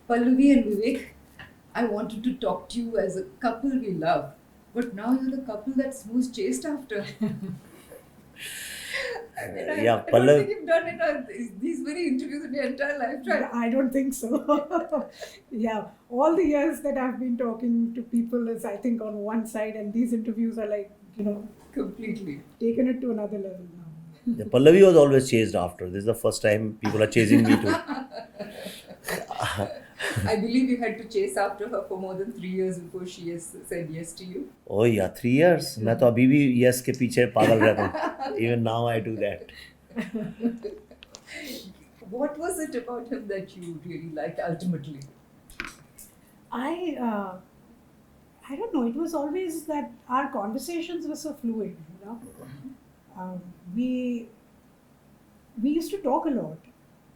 Pallavi and Vivek, I wanted to talk to you as a couple we love, but now you're the couple that's most chased after. I mean, Yeah, I don't Pallavi. think you've done these many interviews in your entire lifetime. I don't think so. Yeah, all the years that I've been talking to people is, I think, on one side, and these interviews are like, Completely. taken it to another level now. Yeah, Pallavi was always chased after. This is the first time people are chasing me too. I believe you had to chase after her for more than 3 years before she said yes to you. Oh yeah, 3 years. मैं तो अभी भी yes के पीछे पागल रहता हूँ. Even now I do that. What was it about him that you really liked ultimately? I don't know. It was always that our conversations were so fluid. We used to talk a lot.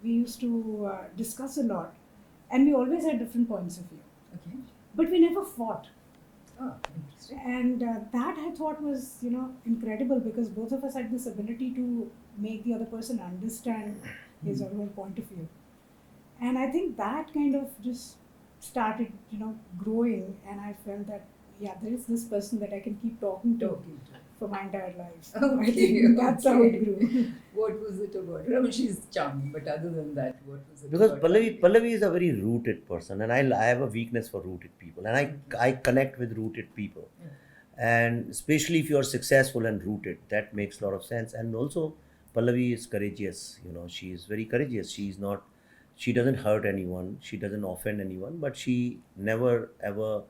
We used to discuss a lot, and we always had different points of view. Okay. But we never fought. Oh, interesting. And that I thought was, incredible, because both of us had this ability to make the other person understand his or her point of view. And I think that kind of just started, growing, and I felt that, yeah, there is this person that I can keep talking to for my entire life. Okay, I think that's how it grew. What was it about her? I mean, she's charming, but other than that, what was it Because about her? Pallavi is a very rooted person, and I have a weakness for rooted people, and I connect with rooted people, and especially if you are successful and rooted, that makes a lot of sense. And also, Pallavi is courageous. She is very courageous. She doesn't hurt anyone. She doesn't offend anyone, but she never ever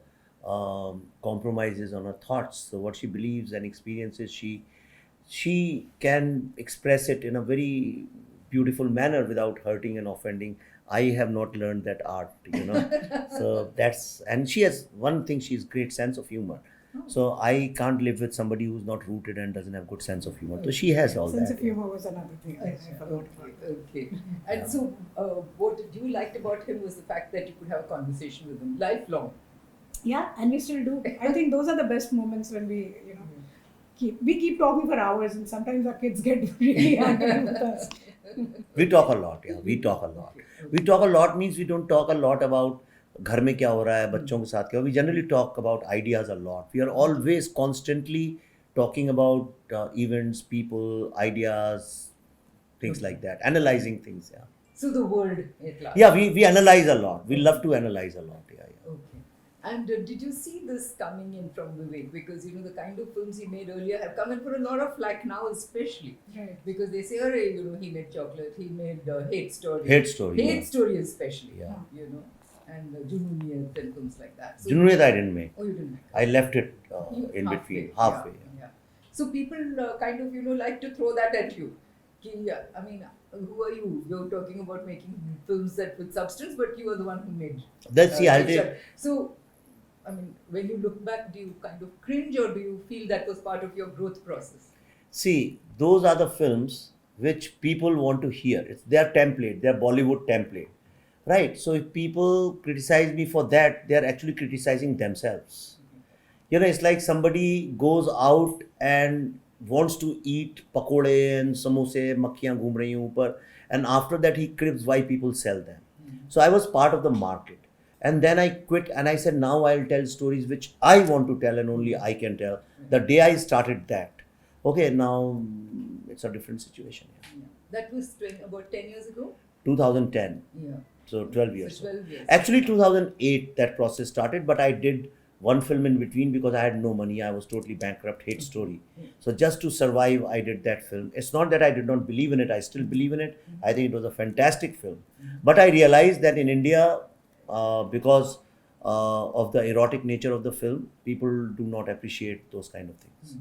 compromises on her thoughts. So what she believes and experiences, she can express it in a very beautiful manner without hurting and offending. I have not learned that art. So and she has one thing, she has great sense of humor. So I can't live with somebody who's not rooted and doesn't have good sense of humor. So she has all Sense that. of humor was another thing. I forgot about. Okay. And so, what you liked about him was the fact that you could have a conversation with him lifelong. Yeah, and we still do. I think those are the best moments when we, keep talking for hours, and sometimes our kids get really angry with us. We talk a lot, yeah. We talk a lot. We talk a lot means we don't talk a lot about घर में क्या हो रहा है, बच्चों के साथ क्या. We generally talk about ideas a lot. We are always constantly talking about events, people, ideas, things like that, analyzing things. Yeah. So the world at large. Yeah, we analyze a lot. We love to analyze a lot. Yeah. Okay. And did you see this coming in from Vivek? Because the kind of films he made earlier have come in for a lot of flack now, especially. Right. Because they say, he made Chocolate, he made Hate Story. Hate Story. Hate Story especially. Yeah. And Jununiyat and films like that. So, Jununiyat I didn't make. Oh, you didn't make. I left it in Halfway, between, halfway. Yeah. So people kind of like to throw that at you. I mean, who are you? You're talking about making films that with substance, but you are the one who made. That's the Hate idea. Story. So, I mean, when you look back, do you kind of cringe, or do you feel that was part of your growth process? See, those are the films which people want to hear. It's their template, their Bollywood template. Right? So if people criticize me for that, they are actually criticizing themselves. It's like somebody goes out and wants to eat pakode and samosa, makhiyan ghum rahi hain upar, and after that he cribs why people sell them. So I was part of the market. And then I quit and I said, now I'll tell stories which I want to tell and only I can tell. The day I started that, okay, now it's a different situation. Yeah. That was about 10 years ago? 2010. Yeah. So 12 years. So 12 years. Actually, 2008 that process started, but I did one film in between because I had no money. I was totally bankrupt. Hate Story. So just to survive, I did that film. It's not that I did not believe in it. I still believe in it. I think it was a fantastic film. But I realized that in India, because of the erotic nature of the film, people do not appreciate those kind of things.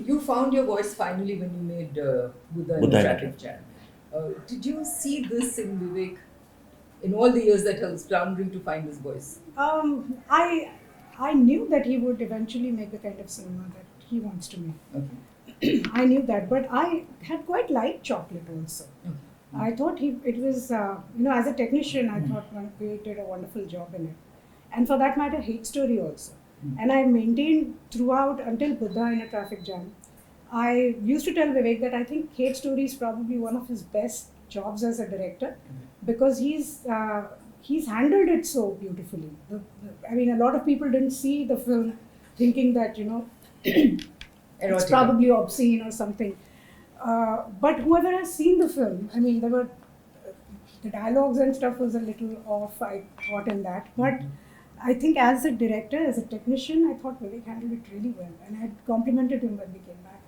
You found your voice finally when you made Buddha and Buddha the and Traffic Jam. Did you see this in Vivek in all the years that he was floundering to find his voice? I knew that he would eventually make the kind of cinema that he wants to make. Okay. I knew that, but I had quite liked Chocolate also. Okay. I thought it was, as a technician, I thought Vivek did a wonderful job in it. And for that matter, Hate Story also. And I maintained throughout until Buddha in a Traffic Jam. I used to tell Vivek that I think Hate Story is probably one of his best jobs as a director, because he's handled it so beautifully. I mean, a lot of people didn't see the film thinking that, you know, it's Erotica. probably obscene or something. But whoever has seen the film, I mean, there were the dialogues and stuff was a little off, I thought, in that. But I think as a director, as a technician, I thought Vivek handled it really well, and I had complimented him when we came back.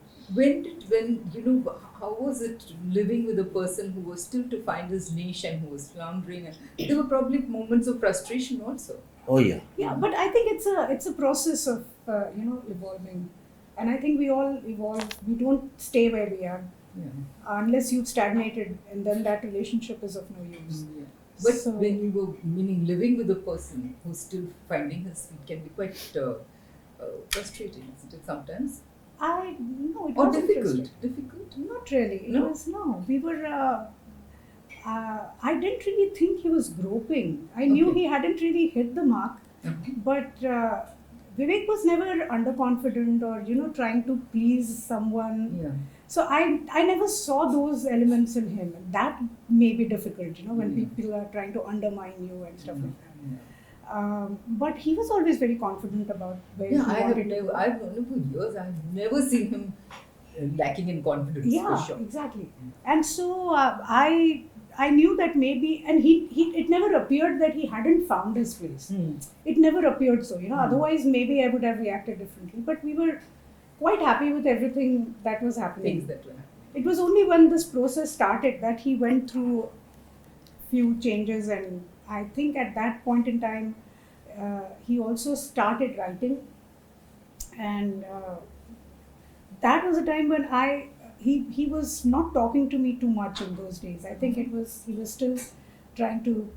How was it living with a person who was still to find his niche and who was floundering? And there were probably moments of frustration also. Oh yeah. Yeah, but I think it's a process of evolving, and I think we all evolve. We don't stay where we are unless you've stagnated, and then that relationship is of no use. Yeah. But So- when you were living with a person who's still finding his feet can be quite frustrating, isn't it? Sometimes. No, it Or wasn't difficult. frustrating. Difficult. Not really. It No? was no. We were. I didn't really think he was groping. I knew Okay. he hadn't really hit the mark, but Vivek was never underconfident or trying to please someone. Yeah. So I never saw those elements in him. That may be difficult, when Yeah. people are trying to undermine you and stuff like that. Yeah. But he was always very confident about where Yeah, he wanted to go. I've known him for years. I've never seen him lacking in confidence. Yeah, for sure. exactly. And so I knew that maybe, and he it never appeared that he hadn't found his place. It never appeared so, Otherwise, maybe I would have reacted differently. But we were quite happy with everything that was happening. Things that were happening. It was only when this process started that he went through few changes, and I think at that point in time, he also started writing, and that was a time when he was not talking to me too much in those days. I think he was still trying to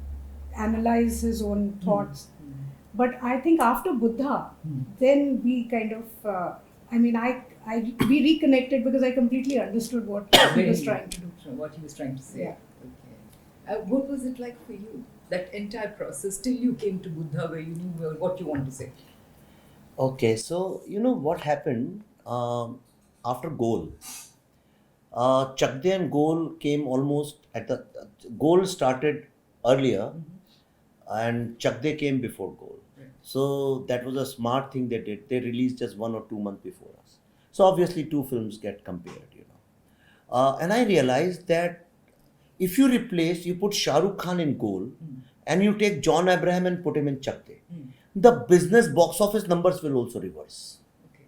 analyze his own thoughts. But I think after Buddha, then we kind of, we reconnected because I completely understood what he was trying to do. What he was trying to say. Yeah. Okay. What was it like for you? That entire process till you came to Buddha, where you knew what you want to say. Okay, so what happened after Goal? Chak De and Goal came almost at the Goal started earlier, and Chak De came before Goal. Right. So that was a smart thing they did. They released just 1 or 2 months before us. So obviously 2 films get compared, and I realized that if you put Shah Rukh Khan in Goal, and you take John Abraham and put him in Chak De, the business box office numbers will also reverse. Okay.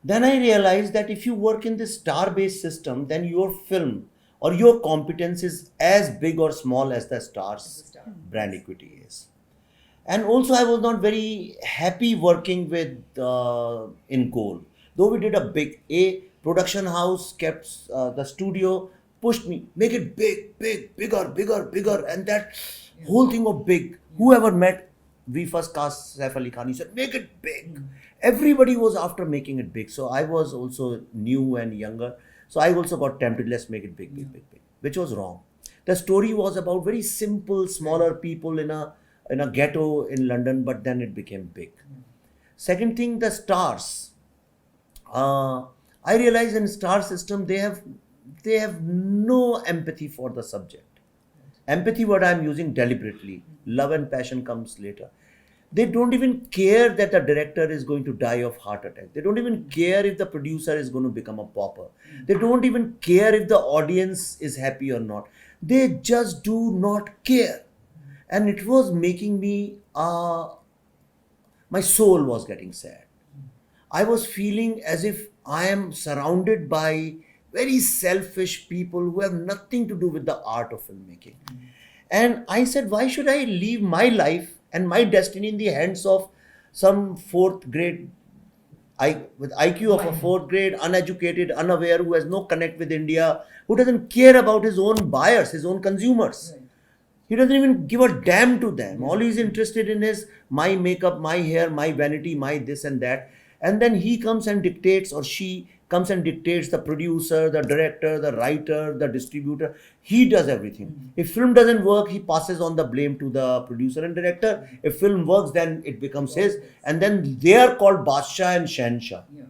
Then I realized that if you work in this star-based system, then your film or your competence is as big or small as the star's brand equity is. And also I was not very happy working with in Goal. Though we did a big production house kept the studio pushed me, make it bigger, and that whole thing of big. Whoever met, we first cast Saif Ali Khan, he said, make it big. Everybody was after making it big. So I was also new and younger. So I also got tempted, let's make it big, which was wrong. The story was about very simple, smaller people in a ghetto in London, but then it became big. Second thing, the stars. I realized in star system, they have no empathy for the subject. Empathy, what I'm using deliberately. Love and passion comes later. They don't even care that the director is going to die of heart attack. They don't even care if the producer is going to become a pauper. They don't even care if the audience is happy or not. They just do not care. And it was making me, my soul was getting sad. I was feeling as if I am surrounded by very selfish people who have nothing to do with the art of filmmaking. And I said, why should I leave my life and my destiny in the hands of some 4th grade, with IQ of a 4th grade, uneducated, unaware, who has no connect with India, who doesn't care about his own buyers, his own consumers. Right. He doesn't even give a damn to them. All he's interested in is my makeup, my hair, my vanity, my this and that. And then he comes and dictates, or she comes and dictates, the producer, the director, the writer, the distributor. He does everything. If film doesn't work, he passes on the blame to the producer and director. If film works, then it becomes his. And then they are called Badshah and Shahnshah. Yeah.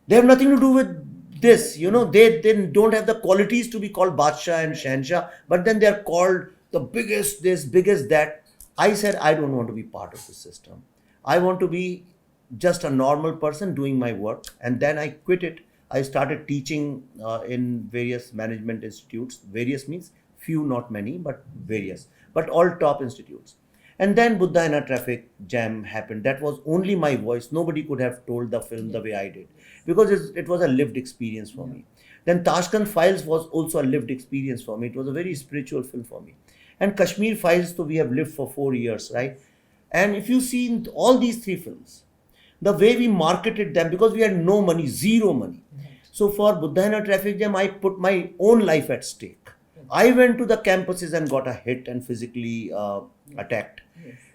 They have nothing to do with this, you know, they don't have the qualities to be called Badshah and Shahnshah, but then they are called the biggest this, biggest that. I said, I don't want to be part of the system. I want to be just a normal person doing my work. And then I quit it. I started teaching in various management institutes. Various means few, not many, but various, but all top institutes. And then Buddha traffic jam happened. That was only my voice. Nobody could have told the film the way I did, because it was a lived experience for me. Then Tashkent Files was also a lived experience for me. It was a very spiritual film for me. And Kashmir Files, so we have lived for 4 years, right? And if you see in all these 3 films, the way we marketed them, because we had no money, zero money. So for Buddha Traffic Jam, I put my own life at stake. I went to the campuses and got a hit and physically attacked.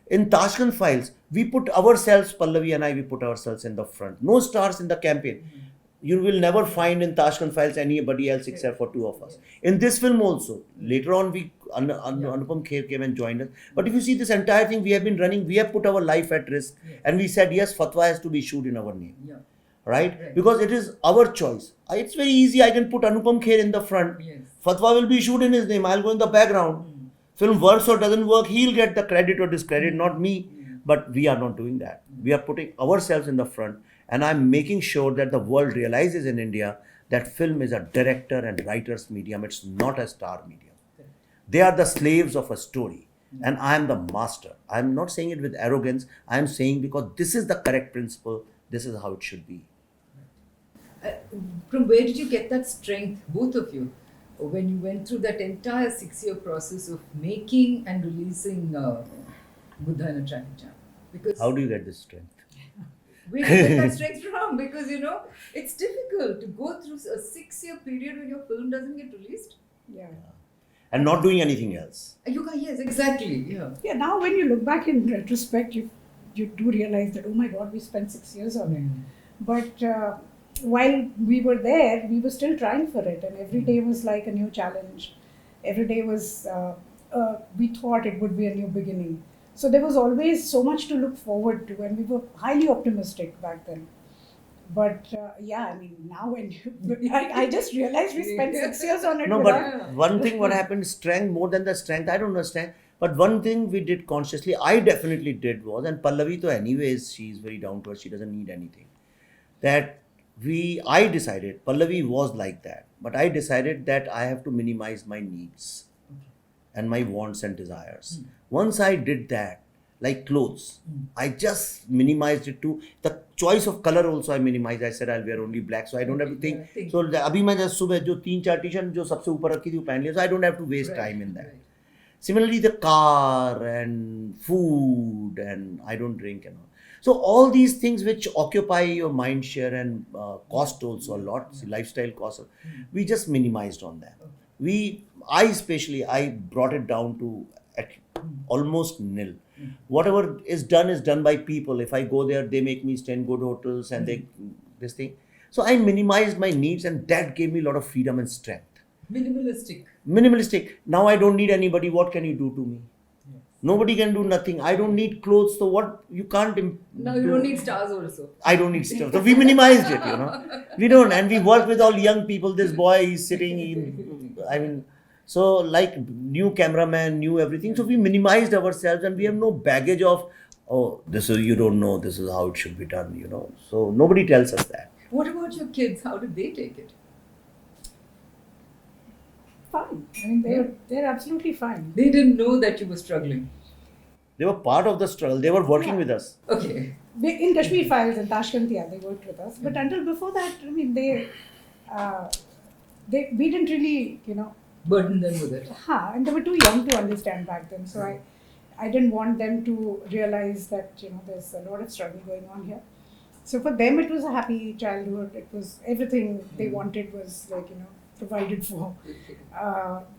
In Tashkent Files, we put ourselves, Pallavi and I, we put ourselves in the front. No stars in the campaign. You will never find in Tashkent Files anybody else except for 2 of us. In this film also, later on, Anupam Kher came and joined us. But if you see this entire thing we have been running, we have put our life at risk. And we said, yes, fatwa has to be issued in our name. Right? Because it is our choice. It's very easy. I can put Anupam Kher in the front. Fatwa will be issued in his name. I'll go in the background. Film works or doesn't work, he'll get the credit or discredit, not me. But we are not doing that. We are putting ourselves in the front. And I'm making sure that the world realizes in India that film is a director and writer's medium. It's not a star medium. They are the slaves of a story. And I am the master. I'm not saying it with arrogance. I'm saying because this is the correct principle. This is how it should be. From where did you get that strength, both of you, when you went through that entire 6-year process of making and releasing Buddha in a Traffic Jam? Because how do you get this strength? Where do you get that strength from? Because, you know, it's difficult to go through a 6-year period when your film doesn't get released. And not doing anything else. Yes, exactly. Yeah, now when you look back in retrospect, you do realize that, oh my God, we spent 6 years on it. But while we were there, we were still trying for it. And every day was like a new challenge. Every day was, we thought it would be a new beginning. So there was always so much to look forward to, and we were highly optimistic back then. But I mean, now when I just realized we spent 6 years on it. No, but one thing what happened, strength more than the strength, I don't understand. But one thing we did consciously, I definitely did was, and Pallavi to anyways, she's very down to earth, she doesn't need anything. That I decided, Pallavi was like that, but I decided that I have to minimize my needs and my wants and desires. Once I did that, like clothes, I just minimized it to the choice of color also I minimized. I said I'll wear only black, so I don't have to think. So abhi main just subah jo 3-4 t-shirt jo sabse upar rakhi thi wo pehen liya, so I don't have to waste time in that. Similarly, the car and food, and I don't drink and all. So all these things which occupy your mind share and cost also a lot, lifestyle cost, we just minimized on that. I brought it down to almost nil. Whatever is done by people. If I go there, they make me stay in good hotels and this thing. So I minimized my needs, and that gave me a lot of freedom and strength. Minimalistic. Now I don't need anybody. What can you do to me? Nobody can do nothing. I don't need clothes. So what you can't. Now you don't need stars also. I don't need stars. So we minimized it, you know. We don't. And we work with all young people. This boy is sitting so like new cameraman, new everything. So we minimized ourselves, and we have no baggage of, you don't know, this is how it should be done, you know. So nobody tells us that. What about your kids? How did they take it? Fine. I mean, they're absolutely fine. They didn't know that you were struggling. They were part of the struggle. They were working with us. Okay. In Kashmir Files and Tashkent, they worked with us. But until before that, I mean, we didn't really, burden them with it. And they were too young to understand back then. So I didn't want them to realize that, there's a lot of struggle going on here. So for them, it was a happy childhood. It was everything they wanted was provided for.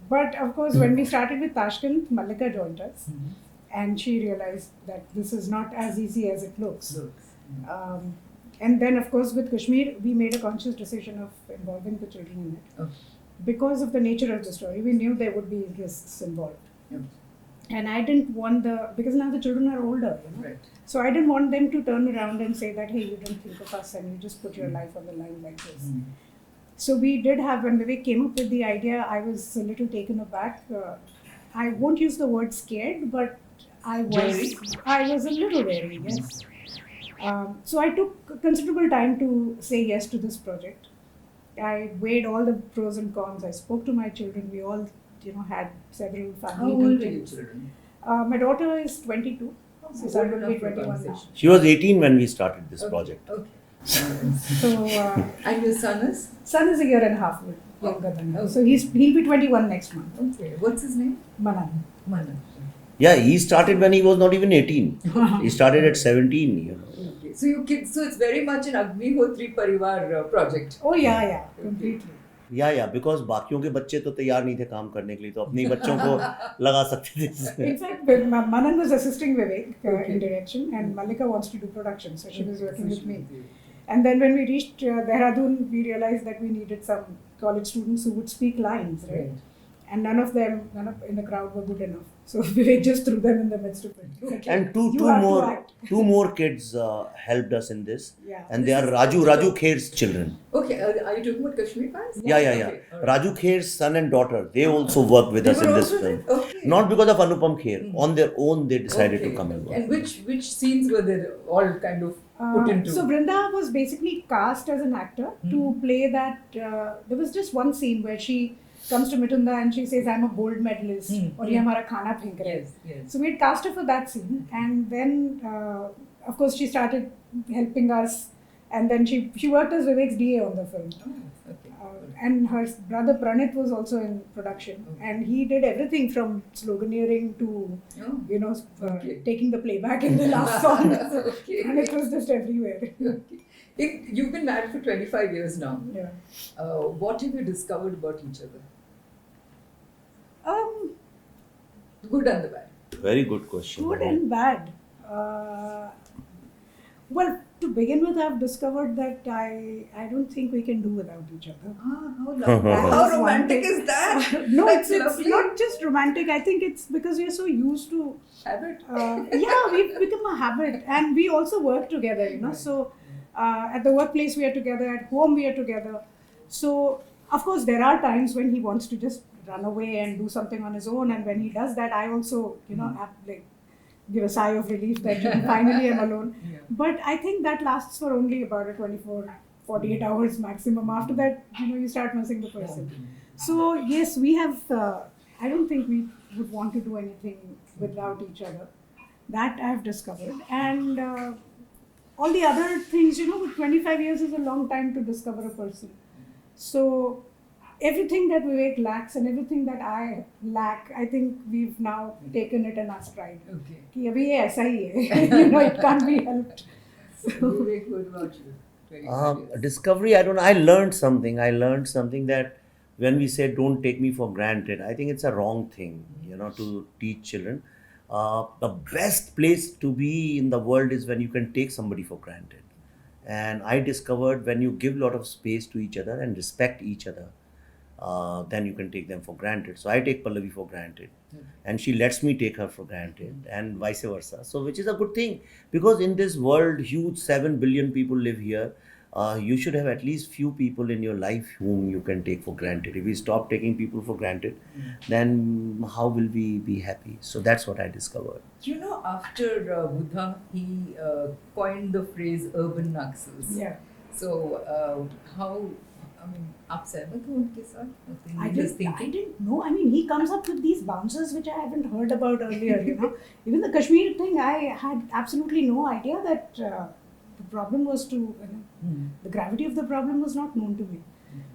But of course, when we started with Tashkent, Mallika joined us. And she realized that this is not as easy as it looks. And then, of course, with Kashmir, we made a conscious decision of involving the children in it. Because of the nature of the story, we knew there would be risks involved. And I didn't want because now the children are older, So I didn't want them to turn around and say that, hey, you don't think of us and you just put your life on the line like this. So we did have, when Vivek came up with the idea, I was a little taken aback. I won't use the word scared, but I Wary? was a little wary, yes. So I took considerable time to say yes to this project. I weighed all the pros and cons. I spoke to my children. We all, had several How family old are your meetings. children? My daughter is 22, so Old son will enough be for 21 now. conversation. She was 18 when we started this Okay, project. Okay. So And your son is? son is a year and a half younger than her. Okay. So he'll be 21 next month. Okay. What's his name? Manan. Manan. Yeah, he started when he was not even 18. He started at 17. Okay. So you kids, so it's very much an Agnihotri Parivar project. Oh yeah, completely. या because बाकियों के बच्चे तो तैयार नहीं थे काम करने के लिए, तो अपने ही बच्चों को लगा सकते थे इसमें. In fact, Manan was assisting Vivek in direction, and Malika wants to do production, so she was working with me. And then when we reached Dehradun, we realized that we needed some college students who would speak lines, right? And none of them in the crowd were good enough. So Vivek just threw them in the midst of it. Okay. And You two have to more act. two more kids helped us in this, Yeah. and they are Raju Kher's children. Okay. Are you talking about Kashmir files? Yeah. Okay, all right. Raju Kher's son and daughter, they also work with They us were in this also film. there? Okay. Not because of Anupam Kher. On their own, they decided Okay. to come and work. And which scenes were they all kind of put into? So Brinda was basically cast as an actor to play that. There was just one scene where she comes to Mitunda and she says, "I'm a gold medalist," or "Ye hamara khana phink rahe." Yes. So we had cast her for that scene, and then of course she started helping us, and then she worked as Vivek's DA on the film. Oh, okay. And her brother Pranit was also in production, and he did everything from sloganeering to Oh. Okay. taking the playback in the last song. Okay. And it was just everywhere. Okay. You've been married for 25 years now. Yeah. What have you discovered about each other? Um, Good and the bad. Very good question. Good and bad. Well, to begin with, I've discovered that I don't think we can do without each other. How lovely. That How is one romantic thing. is that? No, That's it's lovely. not just romantic. I think it's because we're so used to. Habit. We've become a habit, and we also work together. Right. So at the workplace we are together, at home we are together. So of course there are times when he wants to just run away and do something on his own, and when he does that, I also give a sigh of relief that finally I'm alone. Yeah. But I think that lasts for only about 48 hours maximum. After that, you start missing the person. So yes, we have. I don't think we would want to do anything without each other. That I've discovered, and all the other things. 25 years is a long time to discover a person. So everything that Vivek lacks and everything that I lack, I think we've now taken it in our stride. Okay. कि अभी ये ऐसा ही है. It can't be helped. Vivek, what about you? 25 years. Discovery, I don't know. I learned something that when we say don't take me for granted, I think it's a wrong thing, to teach children. The best place to be in the world is when you can take somebody for granted. And I discovered when you give a lot of space to each other and respect each other, then you can take them for granted. So I take Pallavi for granted, and she lets me take her for granted, and vice versa. So which is a good thing, because in this world, huge 7 billion people live here. You should have at least few people in your life whom you can take for granted. If we stop taking people for granted, then how will we be happy? So that's what I discovered. After Buddha, he coined the phrase urban Naxals. Yeah. So, आप सहमत हो उनके साथ? I didn't know. I mean, he comes up with these bouncers which I haven't heard about earlier. Even the Kashmir thing, I had absolutely no idea that the problem was the gravity of the problem was not known to me.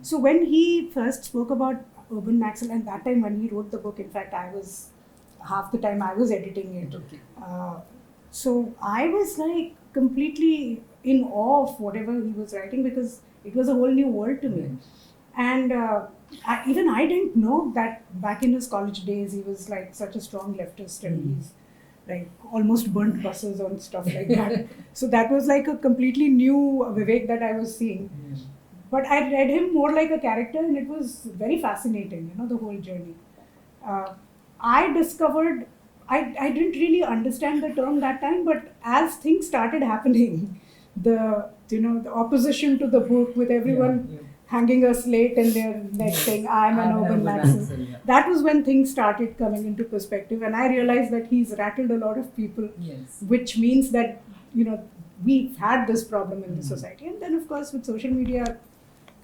So when he first spoke about urban Naxal, and that time when he wrote the book, in fact, half the time I was editing it. Okay. So I was like completely in awe of whatever he was writing, because it was a whole new world to me. And even I didn't know that back in his college days he was like such a strong leftist, and he's like almost burnt buses and stuff like that. So that was like a completely new Vivek that I was seeing. But I read him more like a character, and it was very fascinating, the whole journey. I discovered, I didn't really understand the term that time, but as things started happening, the opposition to the book, with everyone hanging a slate in their neck saying, I'm an urban Naxal. Yeah. That was when things started coming into perspective, and I realized that he's rattled a lot of people, Yes. which means that, we've had this problem in the society. And then, of course, with social media,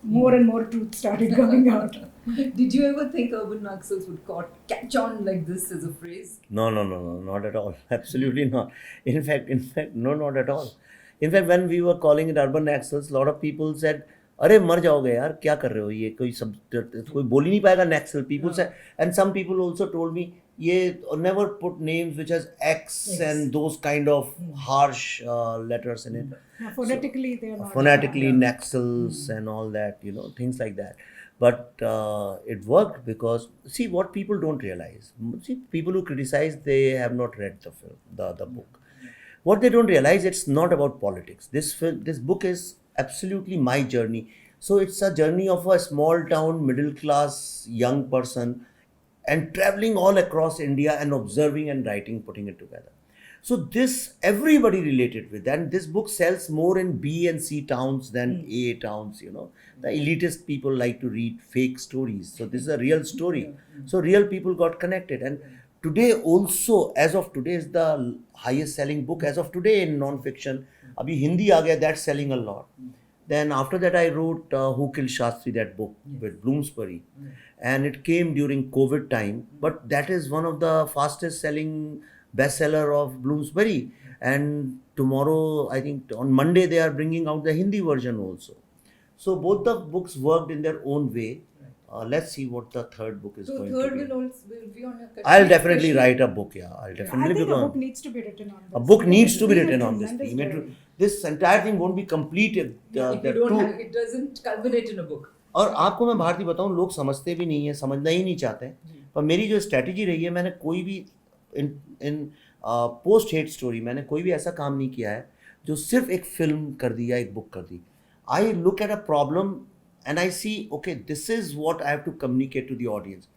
more and more truth started coming out. Did you ever think urban Naxals would catch on like this as a phrase? No, not at all. Absolutely not. In fact, no, not at all. In fact, when we were calling it urban Naxals, a lot of people said, अरे मर जाओगे यार क्या कर रहे हो ये कोई बोल ही नहीं पाएगा Naxal. People said, and some people also told me, ये never put names which has X and those kind of harsh letters in it. Phonetically, they are not. Phonetically Naxals and all that, things like that. But it worked because, see, what people don't realize, people who criticize, they have not read the film, the book. What they don't realize, it's not about politics. This book is absolutely my journey. So it's a journey of a small town, middle class, young person, and traveling all across India and observing and writing, putting it together. So this everybody related with, and this book sells more in B and C towns than A towns. The elitist people like to read fake stories. So this is a real story. So real people got connected, and today also, as of today, is the highest selling book as of today in non-fiction. Abhi Hindi aa gaya, that's selling a lot. Then after that, I wrote Who Killed Shastri, that book with Bloomsbury, and it came during COVID time. But that is one of the fastest selling bestseller of Bloomsbury. And tomorrow, I think on Monday, they are bringing out the Hindi version also. So both the books worked in their own way. Let's see what the third book is going to be. So third will be on your Kashmir. I'll definitely write a book. Yeah, I'll I definitely think be a on. book needs to be written on this. A book needs to be It's written been a on this tremendous theme. journey. This entire thing won't be completed. If you don't have, it doesn't culminate in a book. और आपको मैं भारती बताऊं, लोग समझते भी नहीं है, समझना ही नहीं चाहते हैं. पर मेरी जो स्ट्रैटेजी रही है, मैंने कोई भी इन पोस्ट हेट स्टोरी मैंने कोई भी ऐसा काम नहीं किया है जो सिर्फ एक फिल्म कर दी या एक बुक कर दी. I look at a problem and I see, okay, this is what I have to communicate to the audience.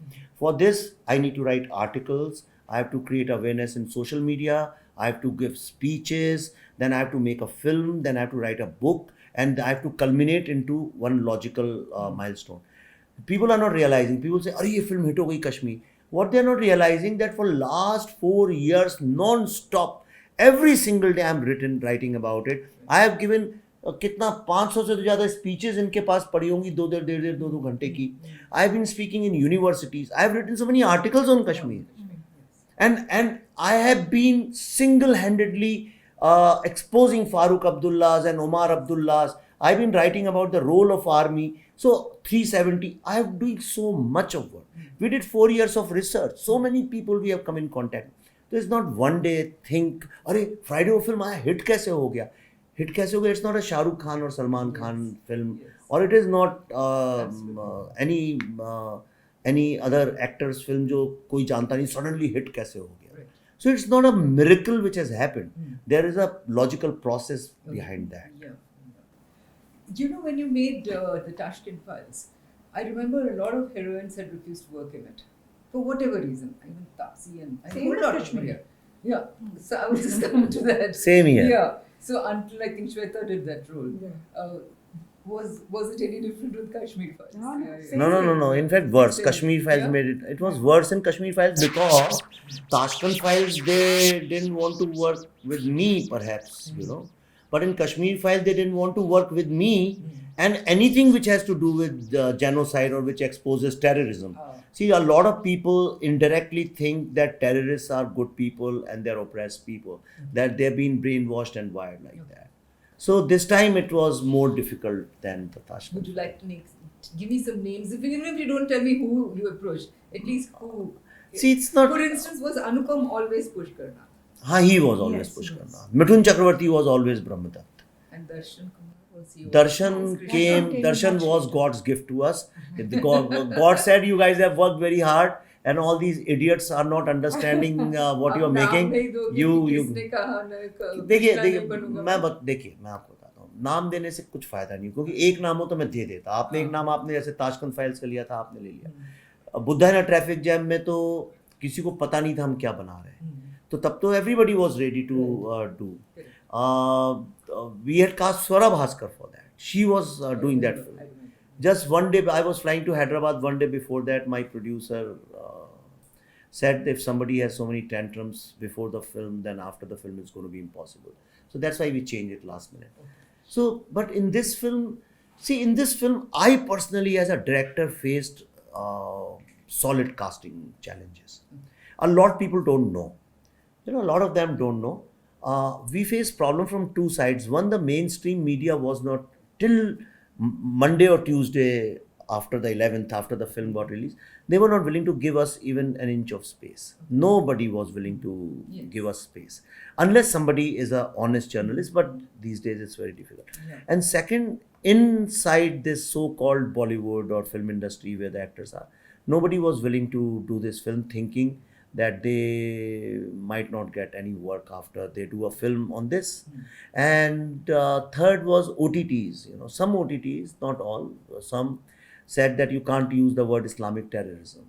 For this, I need to write articles, I have to create awareness in social media, I have to give speeches, then I have to make a film, then I have to write a book, and I have to culminate into one logical milestone. People are not realizing. People say, "Arey, ye film hit ho gayi Kashmir." What they are not realizing that for last 4 years, non-stop, every single day I'm writing about it. I have given कितना 500 से ज़्यादा speeches इनके पास पड़ी होंगी, दो घंटे की. I have been speaking in universities. I have written so many articles on Kashmir, and I have been single-handedly exposing Farooq Abdullahs and Omar Abdullahs. I've been writing about the role of army. So 370, I am doing so much of work. We did 4 years of research. So many people we have come in contact. There's not one day think, अरे Friday वो film आया, hit कैसे हो गया. Hit कैसे हो गया? It's not a Shahrukh Khan और सलमान खान फिल्म, और it is not any other actors film जो कोई जानता नहीं, सडनली हिट कैसे हो गया. So it's not a miracle which has happened. There is a logical process behind that. You know, when you made the Tashkent Files, I remember a lot of heroines had refused to work in it for whatever reason. Even Tapsi and a Same whole with lot of Kashmir. Korea. Yeah, so I was just coming to that. Same here. Yeah. So until I think Shweta did that role, Yeah. was it any different with Kashmir Files? No, no, Yeah, yeah. same. No. In fact, worse. Same. Kashmir Files Yeah. made it. It was worse in Kashmir Files because Tashkent Files, they didn't want to work with me, perhaps, But in Kashmir Files, they didn't want to work with me and anything which has to do with genocide or which exposes terrorism. See, a lot of people indirectly think that terrorists are good people and they're oppressed people, that they've been brainwashed and wired like that. So this time it was more difficult than the Tashkent. Would you like to give me some names? Even if you don't tell me who you approached, at least who. See, it's not. For instance, was Anupam always push karna? हाँ, he was always push karna. Mithun Chakravarti was always Brahmadatta. And Darshan Kumar was he? Darshan always came. came Darshan much was later. God's gift to us. God said, "You guys have worked very hard, and all these idiots are not understanding what you are making." देखिए मैं आपको बताता हूँ, नाम देने से कुछ फायदा नहीं, क्योंकि एक नाम हो तो मैं दे देता. आपने एक नाम, आपने जैसे ताशकंद फाइल्स का लिया था, आपने ले लिया. बुद्धा ना ट्रैफिक जैम में तो किसी को पता नहीं था हम क्या बना रहे हैं, तो तब तो everybody was ready to do. We had cast Swara Bhaskar for that. She was doing that film. Just one day, I was flying to Hyderabad one day before that. My producer said if somebody has so many tantrums before the film, then after the film it's going to be impossible. So that's why we changed it last minute. So, but in this film, see, in this film, I personally, as a director, faced solid casting challenges. A lot of people don't know. A lot of them don't know. We faced problem from two sides. One, the mainstream media was not till Monday or Tuesday after the 11th, after the film got released, they were not willing to give us even an inch of space. Nobody was willing to give us space, unless somebody is an honest journalist. But these days it's very difficult. And second, inside this so-called Bollywood or film industry where the actors are, nobody was willing to do this film, thinking that they might not get any work after they do a film on this. And third was OTTs. Some OTTs, not all, some said that you can't use the word Islamic terrorism.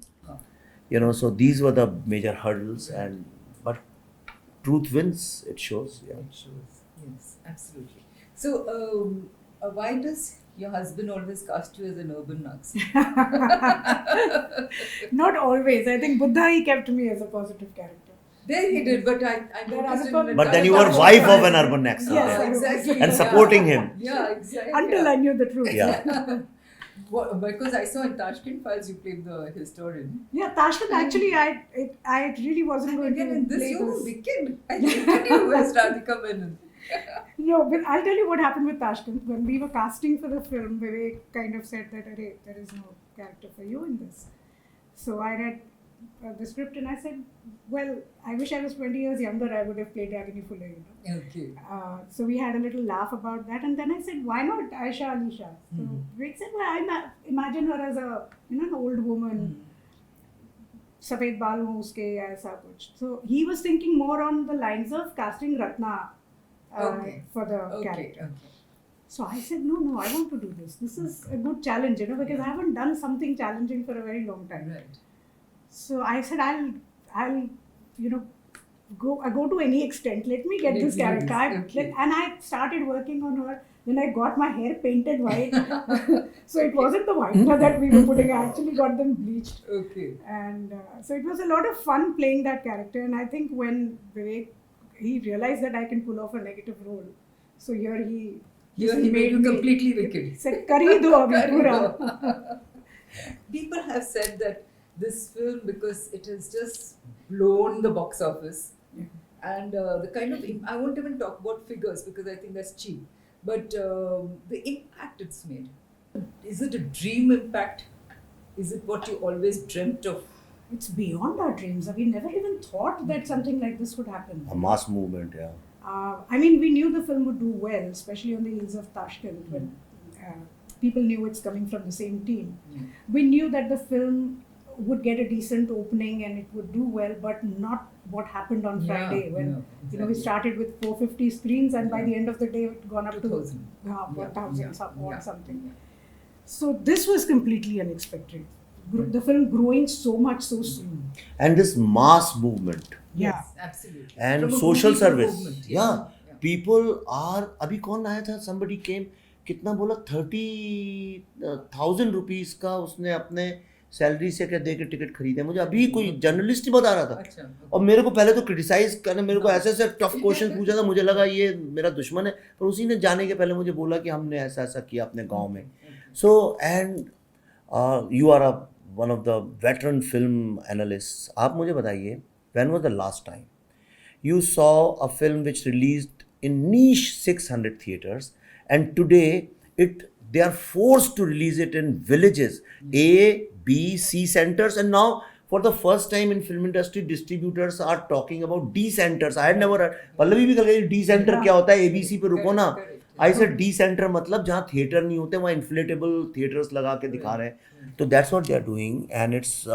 So these were the major hurdles. But truth wins, it shows. Yeah. It shows. Yes, absolutely. So why does your husband always cast you as an urban Naxi? Not always. I think Buddha, he kept me as a positive character. There he did, but I noticed in But then you were wife of an urban Naxi. Yes, exactly. And supporting him. Yeah, exactly. Until I knew the truth. Yeah. Because I saw in Tashkent Files you played the historian. Yeah, Tashkent, actually, I really wasn't And going again, to in this play you were this. wicked. I hated you as Radhika Menon. No, but I'll tell you what happened with Tashkent. When we were casting for the film, Vivek kind of said that, "Arey, there is no character for you in this." So I read the script and I said, well, I wish I was 20 years younger, I would have played Agnihotri, Okay. So we had a little laugh about that, and then I said, why not Aisha Ali Shah? So Vivek said, well, I imagine her as an old woman, सफेद बाल हो उसके ऐसा कुछ. So he was thinking more on the lines of casting Ratna for the character. Okay. So I said, no, I want to do this. This is a good challenge, because I haven't done something challenging for a very long time. Right. So I said, I'll go to any extent. Let me get this character. And I started working on her. Then I got my hair painted white. So it wasn't the whitener that we were putting. I actually got them bleached. Okay. And so it was a lot of fun playing that character. And I think when Vivek, he realized that I can pull off a negative role. So here he made you completely wicked. He said, "Kari do abhi pura." People have said that this film, because it has just blown the box office, and the kind of I won't even talk about figures because I think that's cheap, but the impact it's made. Is it a dream impact? Is it what you always dreamt of? It's beyond our dreams. We never even thought that something like this would happen. A mass movement, yeah. I mean, we knew the film would do well, especially on the heels of Tashkent, when people knew it's coming from the same team. We knew that the film would get a decent opening and it would do well, but not what happened on Friday when we started with 450 screens and by the end of the day it gone up to 1,000 something. So this was completely unexpected. The film growing so much so soon. And this mass movement. Yeah, absolutely. And From a social movie to service. movement, Yeah. People are, अभी कौन आया था? Somebody came, कितना बोला? 30,000 rupees का उसने अपने salary से क्या दे के टिकट खरीदे. मुझे अभी कोई जर्नलिस्ट ही बता रहा था. और मेरे को पहले तो क्रिटिसाइज करने, मेरे को ऐसे ऐसे टफ क्वेश्चन पूछा था. मुझे लगा ये मेरा दुश्मन है, पर उसी ने जाने के पहले मुझे बोला कि हमने ऐसा ऐसा किया अपने गांव में. So and you are one of the veteran film analysts. आप मुझे बताइए, when was the last time you saw a film which released in niche 600 theaters and today they are forced to release it in villages, A, B, C centers, and now for the first time in film industry distributors are talking about D centers. I had never heard. Pallavi भी कल गई D center क्या होता है? ABC पे रुको ना. I said D center मतलब जहाँ थिएटर नहीं होते वहाँ inflatable theaters लगा के दिखा रहे हैं. So that's what they are doing, and it's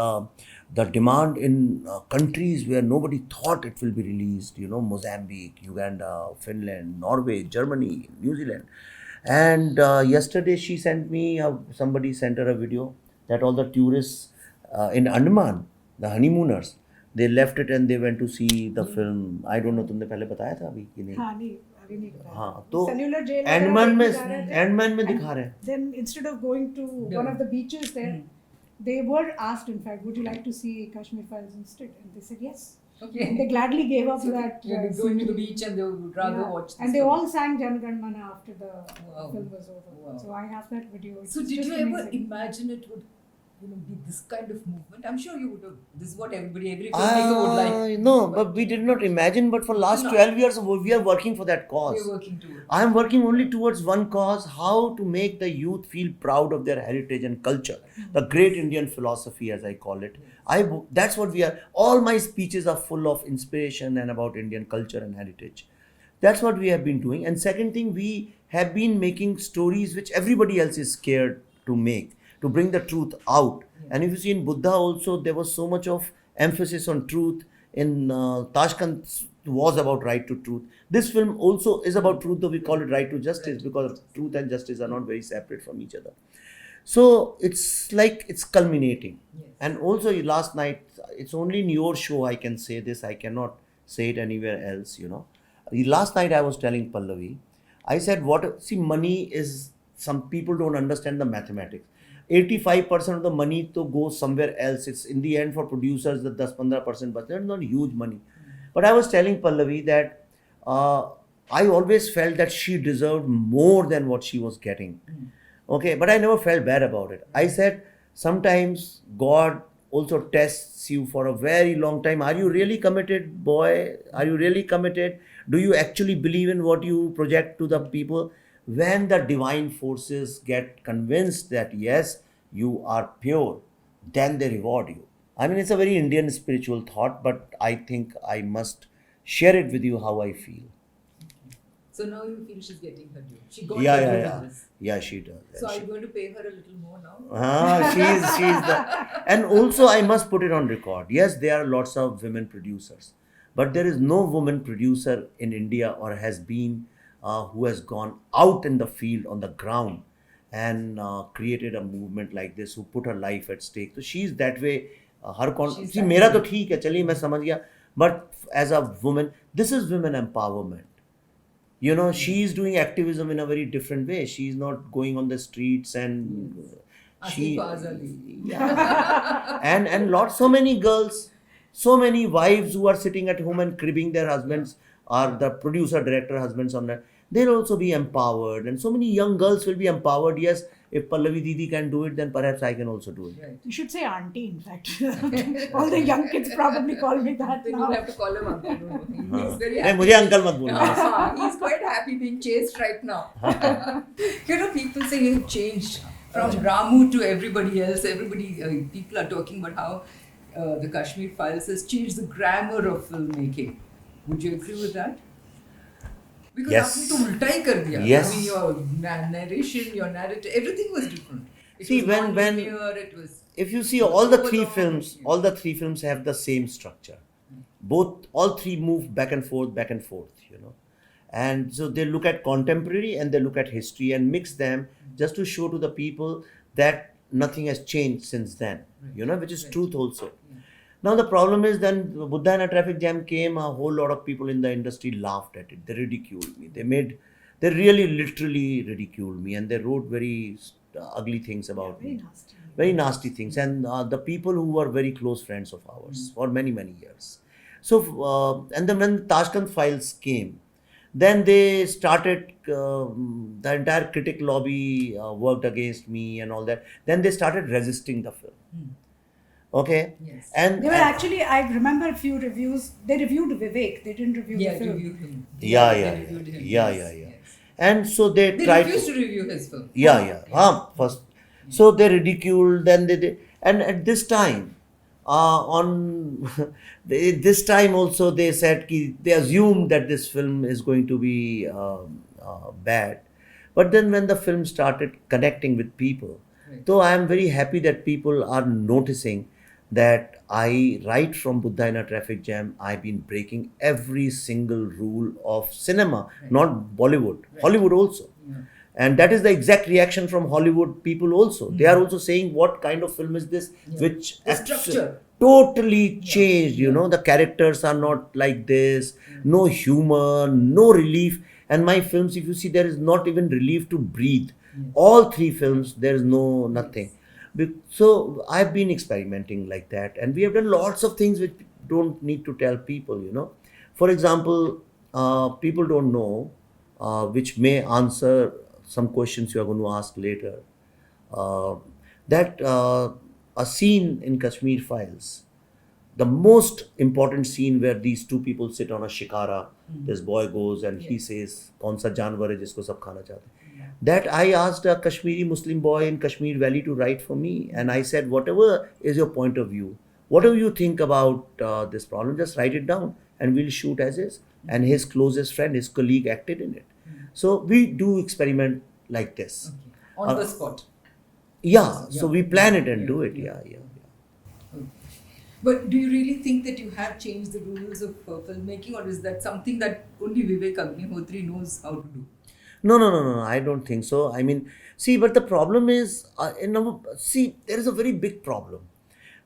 the demand in countries where nobody thought it will be released. Mozambique, Uganda, Finland, Norway, Germany, New Zealand. And yesterday she sent me, somebody sent her a video that all the tourists in Andaman, the honeymooners, they left it and they went to see the film. I don't know, तुमने पहले बताया था अभी कि नहीं? हाँ नहीं, you need that. हाँ तो Cellular jail एंडमैन में वगैरह देखने जा रहे थे. एंडमैन में And दिखा रहे हैं. then instead of going to one of the beaches there, they were asked, in fact, would you like to see Kashmir Files instead? And they said yes. Okay. And they gladly gave up So that. they were going to the beach and they would rather Yeah. watch this And they film. all sang Jan Gan Mana after the Wow. film was over. Wow. So I have that video. It's So did just you ever amazing. imagine it would, be this kind of movement? I'm sure you would have. This is what every filmmaker would like. No, but we did not imagine. But for last No. 12 years, we are working for that cause. We're working towards. I am working only towards one cause: how to make the youth feel proud of their heritage and culture, the great Indian philosophy, as I call it. That's what we are. All my speeches are full of inspiration and about Indian culture and heritage. That's what we have been doing. And second thing, we have been making stories which everybody else is scared to make, to bring the truth out. And if you see in Buddha also, there was so much of emphasis on truth. In Tashkent was about right to truth. This film also is about truth, though we call it right to justice, because truth and justice are not very separate from each other. So it's like it's culminating. Yes. And also last night, it's only in your show I can say this. I cannot say it anywhere else, Last night I was telling Pallavi, I said, money is, some people don't understand the mathematics. 85% of the money to go somewhere else. It's in the end for producers, the 10-15%, but that's not huge money. But I was telling Pallavi that I always felt that she deserved more than what she was getting. Okay, but I never felt bad about it. I said, sometimes God also tests you for a very long time. Are you really committed, boy? Are you really committed? Do you actually believe in what you project to the people? When the divine forces get convinced that yes, you are pure, then they reward you. I mean, it's a very Indian spiritual thought, but I think I must share it with you how I feel. So now you feel she's getting her due. She got Yeah, her yeah, due yeah. in this. Yeah, she does. So are She- you going to pay her a little more now? she's the, and also I must put it on record. Yes, there are lots of women producers, but there is no woman producer in India or has been who has gone out in the field on the ground and created a movement like this, who put her life at stake. So she's that way. She's See, that मेरा way. तो ठीक है, चलिए मैं समझ गया. But as a woman, this is women empowerment. She's doing activism in a very different way. She's not going on the streets and Asking for azadi. yeah. and so many girls, so many wives who are sitting at home and cribbing their husbands or the producer director husbands on that. They'll also be empowered, and so many young girls will be empowered. Yes, if Pallavi Didi can do it, then perhaps I can also do it. Right. You should say auntie, in fact. All the young kids probably call me that Then now. you'll have to call him uncle. No. He's very नहीं, happy. मुझे uncle मत बोलना. He's quite happy being chased right now. People say you've changed from Ramu to everybody else. People are talking about how the Kashmir Files has changed the grammar of filmmaking. Would you agree with that? Because Yes. आपने तो उल्टा ही कर दिया. Yes. I mean, your narration, your narrative, everything was different. It See, was when- non-linear, it was. If you see all the three Overall, films, yeah. all the three films have the same structure. All three move back and forth, And so they look at contemporary and they look at history and mix them just to show to the people that nothing has changed since then, which is Right. truth also. Yeah. Now the problem is then Buddha and a traffic jam came, a whole lot of people in the industry laughed at it. They ridiculed me. They really literally ridiculed me, and they wrote very ugly things about Very me. nasty. Very nasty things. And the people who were very close friends of ours for many, many years. So, and then when Tashkent Files came, then they started, the entire critic lobby worked against me and all that. Then they started resisting the film. Okay? Yes. And They were actually, I remember a few reviews. They reviewed Vivek. They didn't review Yeah, the film. reviewed him. Yeah, They yeah, reviewed him. yeah, Yes, yeah, yeah. yes. And so they They tried refused to review his film. Yeah. First. So they ridiculed, then they did. And at this time, this time also they said, they assumed that this film is going to be bad. But then when the film started connecting with people, Right. though I am very happy that people are noticing that I, right from Buddha in a Traffic Jam, I've been breaking every single rule of cinema, Right. not Bollywood, Hollywood also. Yeah. And that is the exact reaction from Hollywood people also. They are also saying, what kind of film is this? Yeah. Which The actu- structure. totally changed, the characters are not like this, no humor, no relief. And my films, if you see, there is not even relief to breathe. All 3 films, there is no nothing. So I've been experimenting like that, and we have done lots of things which don't need to tell people, you know. For example, people don't know, which may answer some questions you are going to ask later. Uh, that a scene in Kashmir Files, the most important scene where these 2 people sit on a shikara, this boy goes and he says, "Kaun sa janwar hai jisko sab khana chahte hain?" That I asked a Kashmiri Muslim boy in Kashmir Valley to write for me, and I said, whatever is your point of view, whatever you think about this problem, just write it down and we'll shoot as is. And his closest friend, his colleague, acted in it. So we do experiment like this. On the spot. Yeah, so we plan it and do it. Yeah. Okay. But do you really think that you have changed the rules of filmmaking, or is that something that only Vivek Agnihotri knows how to do? No, I don't think so. I mean, see, but the problem is, there is a very big problem.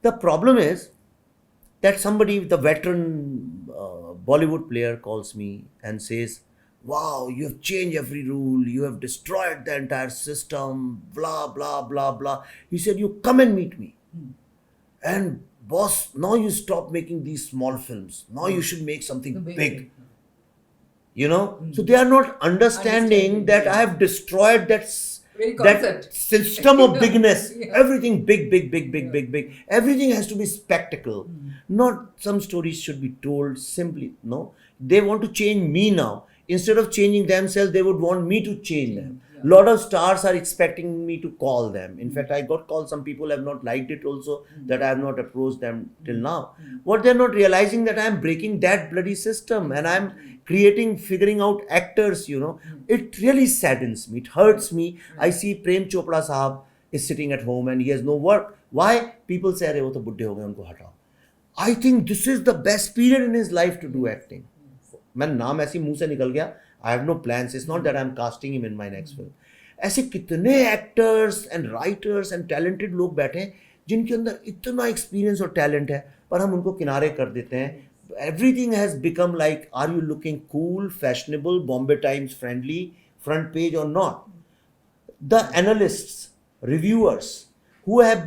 The problem is that somebody, the veteran Bollywood player, calls me and says, "Wow, you have changed every rule, you have destroyed the entire system, blah, blah, blah, blah." He said, "You come and meet me. And boss, now you stop making these small films. Now you should make something big." You know, so they are not understanding that I have destroyed that system of bigness. Everything big. Everything has to be spectacle. Not some stories should be told simply. No, they want to change me now. Instead of changing themselves, they would want me to change them. Lot of stars are expecting me to call them. In fact, I got called. Some people have not liked it also, that I have not approached them till now. What they're not realizing, that I am breaking that bloody system and I'm figuring out actors, you know. It really saddens me. It hurts me. I see Prem Chopra Sahab is sitting at home and he has no work. Why? People say, "Arey, wo to buddhe ho gaye, unko hatao." I think this is the best period in his life to do acting. मैं नाम ऐसी मुंह से निकल गया. I have no plans. It's not that I'm casting him in my next film. ऐसे कितने actors and writers and talented लोग बैठे हैं जिनके अंदर इतना experience और talent है, पर हम उनको किनारे कर देते हैं. Everything has become like, are you looking cool, fashionable, Bombay Times friendly, front page or not? The analysts, reviewers, who have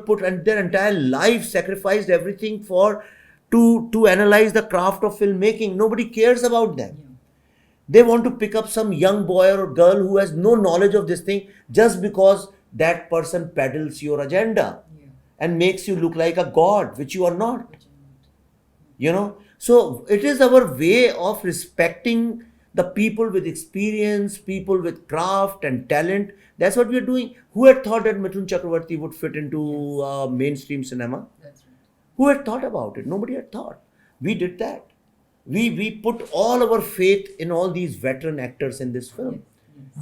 put their entire life, sacrificed everything to analyze the craft of filmmaking. Nobody cares about them. They want to pick up some young boy or girl who has no knowledge of this thing just because that person peddles your agenda and makes you look like a god, which you are not. You know, so it is our way of respecting the people with experience, people with craft and talent. That's what we are doing. Who had thought that Mithun Chakravarti would fit into mainstream cinema? That's right. Who had thought about it? Nobody had thought. We did that. We put all our faith in all these veteran actors in this film.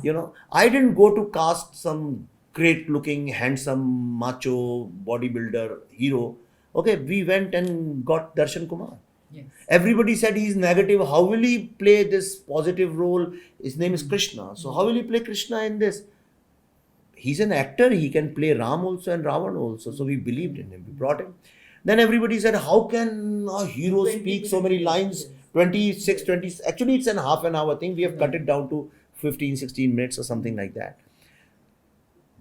You know, I didn't go to cast some great looking, handsome, macho bodybuilder hero. Okay, we went and got Darshan Kumar. Yes. Everybody said he's negative. How will he play this positive role? His name is Krishna. So how will he play Krishna in this? He's an actor. He can play Ram also and Ravan also. So we believed in him. We brought him. Then everybody said, how can a hero speak so many lines? 26, 20. Actually, it's an half an hour thing. We have cut it down to 15, 16 minutes or something like that.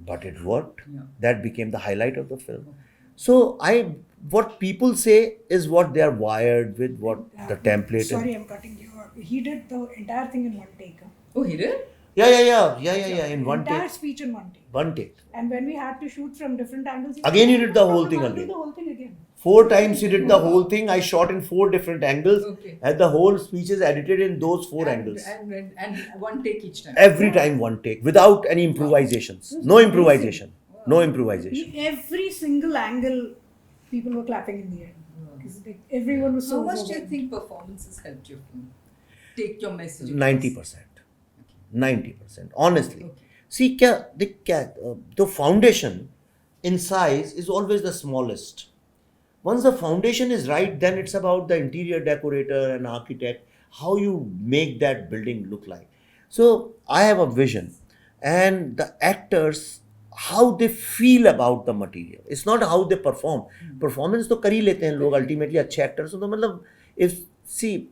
But it worked. That became the highlight of the film. So what people say is what they are wired with, what the template. Sorry, I'm cutting you. He did the entire thing in one take. Huh? Oh, he did? Yeah. In one entire take. Speech in one take. One take. And when we had to shoot from different angles, Again, you did the whole thing I'll again. do the whole thing again. 4 times you did the whole thing. I shot in 4 different angles. Okay. And the whole speech is edited in those 4 angles. And one take each time. Every time one take, without any improvisations. No improvisation. No improvisation. Every single angle, people were clapping in the end. Because everyone was so How much do you overwhelmed. think performances helped your film? Take your message. 90%. 90%. Honestly. Okay. See, the foundation in size is always the smallest. Once the foundation is right, then it's about the interior decorator and architect, how you make that building look like. So I have a vision, and the actors, how they feel about the material. It's not how they perform. Performance तो कर ही लेते हैं लोग ultimately अच्छे actors. तो मतलब if see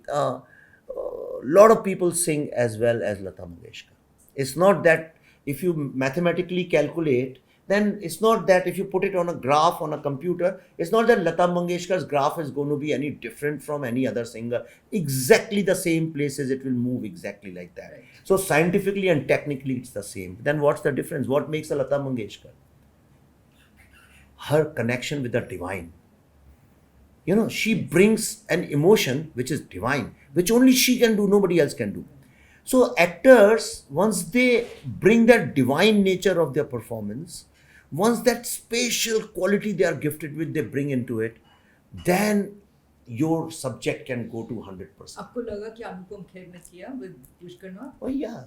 lot of people sing as well as Lata Mangeshkar. It's not that if you mathematically calculate, then it's not that if you put it on a graph on a computer, it's not that Lata Mangeshkar's graph is going to be any different from any other singer. Exactly the same places, it will move exactly like that. Right. So scientifically and technically it's the same. Then what's the difference? What makes a Lata Mangeshkar? Her connection with the divine. You know, she brings an emotion which is divine, which only she can do, nobody else can do. So actors, once they bring that divine nature of their performance, once that spatial quality they are gifted with, they bring into it, then your subject can go to 100%. आपको लगा कि अनुपम खेर ने किया with Pushkar? Oh yeah.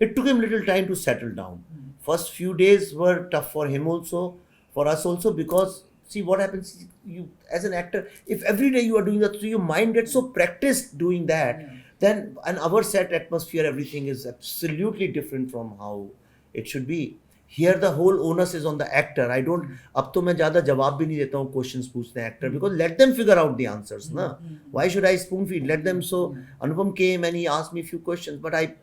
It took him little time to settle down. First few days were tough for him also, for us also, because see what happens, you as an actor, if every day you are doing that, so your mind gets so practiced doing that, then an our set atmosphere, everything is absolutely different from how it should be. Here the whole onus is on the actor. I don't, अब तो मैं ज़्यादा जवाब भी नहीं देता हूँ questions पूछते हैं actor, because let them figure out the answers ना. Why should I spoon feed? Let them. So Anupam came and he asked me a few questions, but I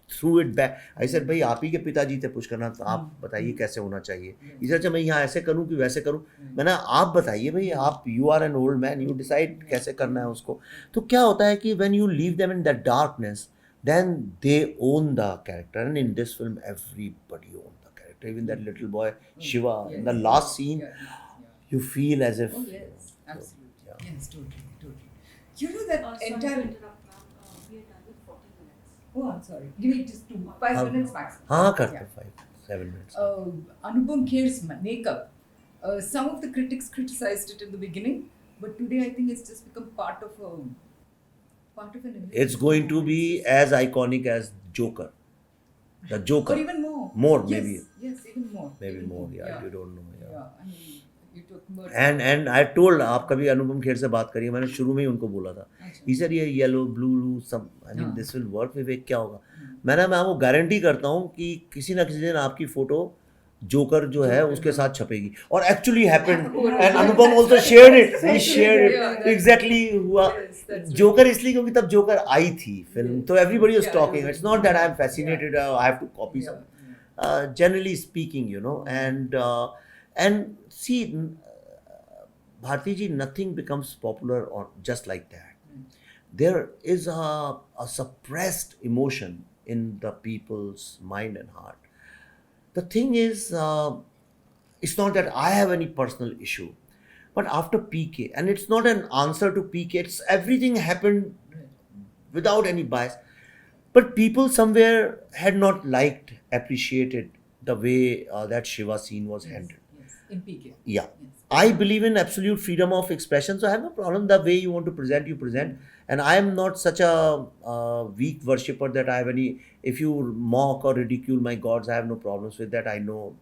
threw it back. I said भाई आप ही के पिताजी थे पुष्कर, तो आप बताइए कैसे होना चाहिए. इसे अच्छा मैं यहाँ ऐसे करूँ कि वैसे करूँ. मैंने आप बताइए भाई, आप you are an old man, you decide कैसे करना है उसको. तो क्या होता है कि when you leave them in that darkness, then they own the character, and in this film everybody owned the character, even that little boy Shiva. In the last scene, you feel as if. Oh yes, absolutely. Yeah. Yes, totally. You know that Sorry to entire. interrupt, ma'am. We are done with 40 minutes. Oh, I'm sorry. Give me just 5 minutes maximum. हाँ करते 5-7 minutes. Anupam Kher's makeup. Some of the critics criticized it in the beginning, but today I think it's just become part of an image. It's going to be as iconic as Joker. The Joker. Or even more. More, Yes, maybe. Yes, even more. Maybe Even more, yeah, you Yeah. don't know. Yeah. Yeah, I mean, you're talking about. And I told, आप कभी अनुपम खेर से बात करिए, मैंने शुरू में ही उनको बोला था. अच्छा. He said ये yellow, blue, some, I mean हाँ. this will work. विवेक क्या होगा? मैं आपको गारंटी करता हूँ कि किसी ना किसी दिन आपकी फोटो जोकर जो है उसके साथ छपेगी. और actually happened, and Anupam also shared it. He shared it. Yeah, that's- Exactly हुआ. Yes, that's जोकर इसलिए क्योंकि तब जोकर आई थी फिल्म, तो everybody was Yeah, talking. it was- It's not that I am fascinated. I have to copy Yeah, some. Generally speaking, you know, and see, Bharti ji, nothing becomes popular or just like that. There is a suppressed emotion in the people's mind and heart. The thing is, it's not that I have any personal issue, but after PK, and it's not an answer to PK, it's everything happened without any bias. But people somewhere had not liked, appreciated the way that Shiva scene was handled. Yes, in PK. Yeah. Yes. I believe in absolute freedom of expression, so I have no problem. The way you want to present, you present. And I am not such a weak worshipper that I have any. If you mock or ridicule my gods, I have no problems with that. I know,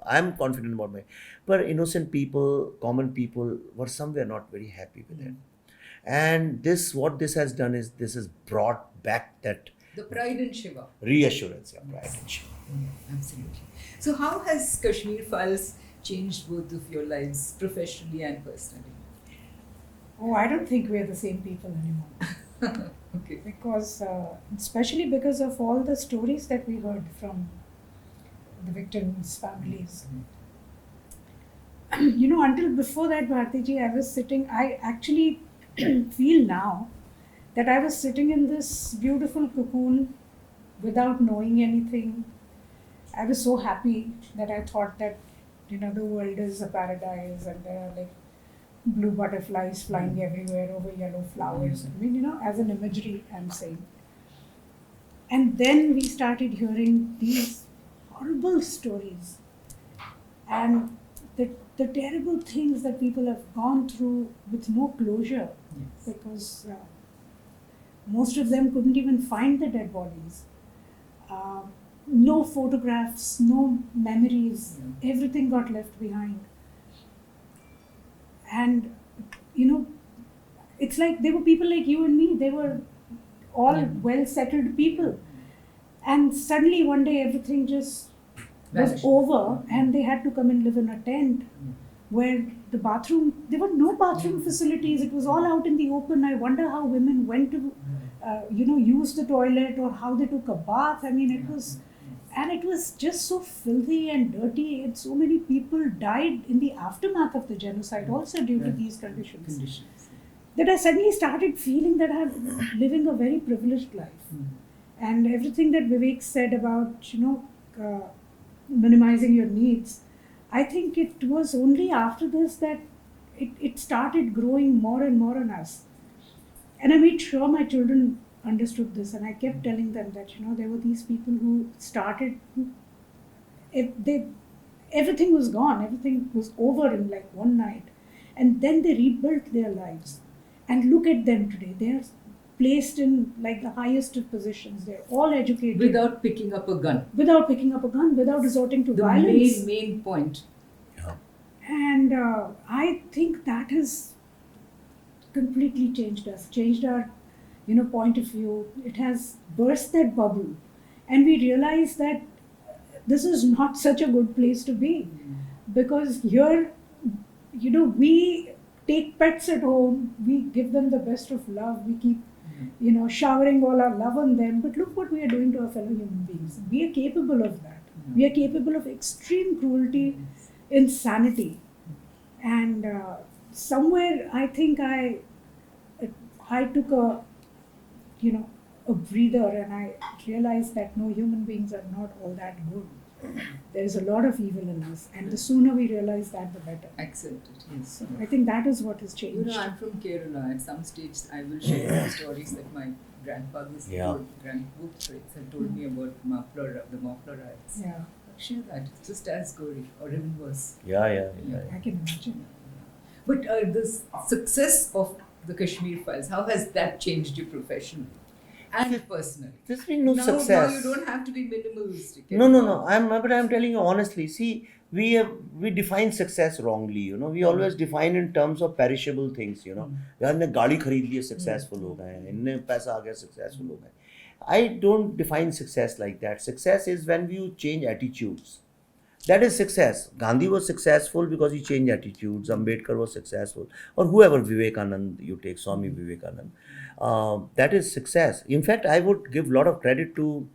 I am confident about my. But innocent people, common people, were somewhere not very happy with it. And what this has done is this has brought back that The pride in Shiva. reassurance. Yeah, pride and Shiva. Yeah, absolutely. So, how has Kashmir Files changed both of your lives, professionally and personally? Oh, I don't think we're the same people anymore. Okay. Because, especially because of all the stories that we heard from the victims' families. You know, until before that, Bhartiji, I was sitting, I actually feel now that I was sitting in this beautiful cocoon without knowing anything. I was so happy that I thought that, you know, the world is a paradise and there are like blue butterflies flying everywhere over yellow flowers. I mean, you know, as an imagery, I'm saying. And then we started hearing these horrible stories and the terrible things that people have gone through with no closure, Yes. because most of them couldn't even find the dead bodies. No photographs, no memories, everything got left behind. And, you know, it's like they were people like you and me, they were all well settled people. And suddenly one day everything just was Vanished. over and they had to come and live in a tent where the bathroom, there were no bathroom facilities, it was all out in the open. I wonder how women went to use the toilet or how they took a bath. I mean, it was just so filthy and dirty, and so many people died in the aftermath of the genocide also due to these conditions. That I suddenly started feeling that I'm living a very privileged life. And everything that Vivek said about, minimizing your needs, I think it was only after this that it started growing more and more on us. And I made sure my children understood this, and I kept telling them that, there were these people who started, everything was gone, everything was over in like one night. And then they rebuilt their lives. And look at them today. They are placed in like the highest of positions. They're all educated. Without picking up a gun. Without picking up a gun, without resorting to The violence. main point. Yeah. And I think that has completely changed us, changed our, point of view. It has burst that bubble. And we realized that this is not such a good place to be. Because here, we take pets at home, we give them the best of love, we keep, showering all our love on them. But look what we are doing to our fellow human beings. We are capable of that. We are capable of extreme cruelty, insanity. And somewhere I think I took a breather, and I realized that no, human beings are not all that good. There is a lot of evil in us, and the sooner we realize that, the better. Accept it, yes. So I think that is what has changed. I'm from Kerala. At some stage, I will share the stories that my grandfather's grandparents had told me about the Mafla riots. Yeah, Share that. It's just as gory, or even worse. Yeah. I can imagine. But this success of the Kashmir files, how has that changed you professionally and personally? There's been no Now success. you don't have to be minimalistic. No. I'm telling you honestly. See, we define success wrongly. We always define in terms of perishable things. यार ने गाड़ी खरीद ली successful हो गए, इनने पैसा आ गया successful हो गए. I don't define success like that. Success is when you change attitudes. That is success. Gandhi was successful because he changed attitudes. Ambedkar was successful. Or whoever, Vivekanand, you take Swami Vivekanand. That is success. In fact, I would give a lot of credit to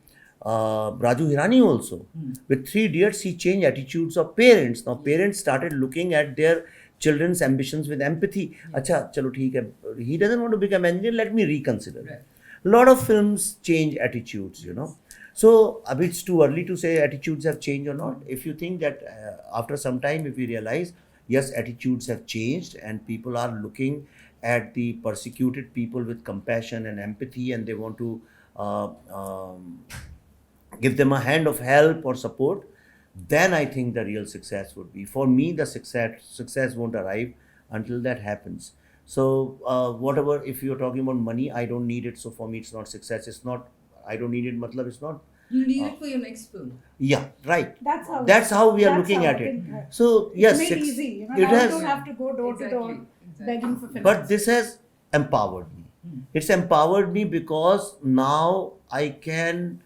Raju Hirani also. With 3 Idiots, he changed attitudes of parents. Now, parents started looking at their children's ambitions with empathy. Acha, chalo theek hai. He doesn't want to become an engineer, let me reconsider. Right. A lot of films change attitudes, So, it's too early to say attitudes have changed or not. If you think that after some time, if we realize, yes, attitudes have changed and people are looking at the persecuted people with compassion and empathy, and they want to give them a hand of help or support, then I think the real success would be. For me, the success won't arrive until that happens. So whatever, if you're talking about money, I don't need it. So for me, it's not success. It's not, I don't need it. Matlab, it's not. You need it for your next film. Yeah, right. That's how we are that's looking how at I it. think, So it's yes, made easy. it has. don't have to go door to door begging for finance. But this has empowered me. It's empowered me because now I can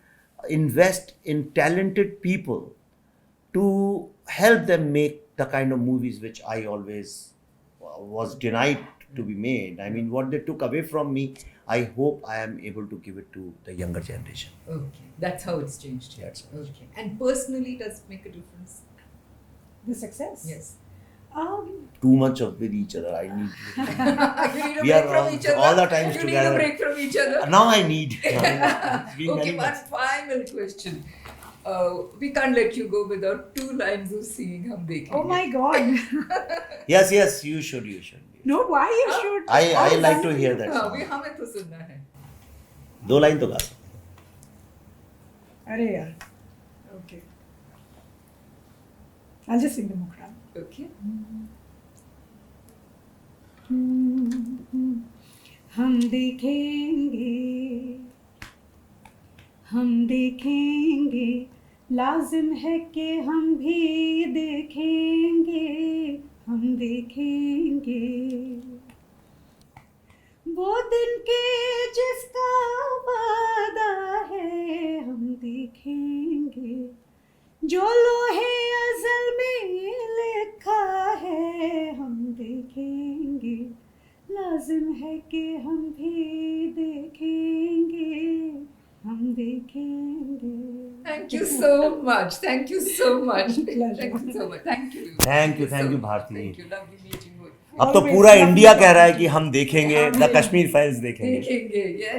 invest in talented people to help them make the kind of movies which I always was denied to be made. I mean, what they took away from me, I hope I am able to give it to the younger generation. Okay, that's how it's changed. That's how it's okay. And personally, does it make a difference? The success? Yes. Too much of with each other. I need. You need a We break are from each other. all the times you together. need a break from each other. Now I need. It's been Okay, many one months. final question. We can't let you go without 2 lines of singing Hum Dekhenge. Oh my God. Yes, you should. No, why you should? I like to hear that हाँ, song. भी हमें तो सुनना है. 2 line तो गा. अरे यार. Okay. I'll just sing the Mukhra. Okay. हम देखेंगे लाजिम है कि हम भी देखेंगे हम देखेंगे वो दिन के जिसका वादा है हम देखेंगे जो लोहे अज़ल में लिखा है हम देखेंगे लाजिम है कि हम भी देखेंगे देखेंगे. Thank you so much. Thank you so much. Pleasure. Thank you so much. Thank you. Thank you, so much. Bharti. Thank you. Lovely meeting you. अब तो Always पूरा lovely इंडिया कह रहा है talking कि to हम देखेंगे, द कश्मीर फाइल्स देखेंगे. देखेंगे. Yes.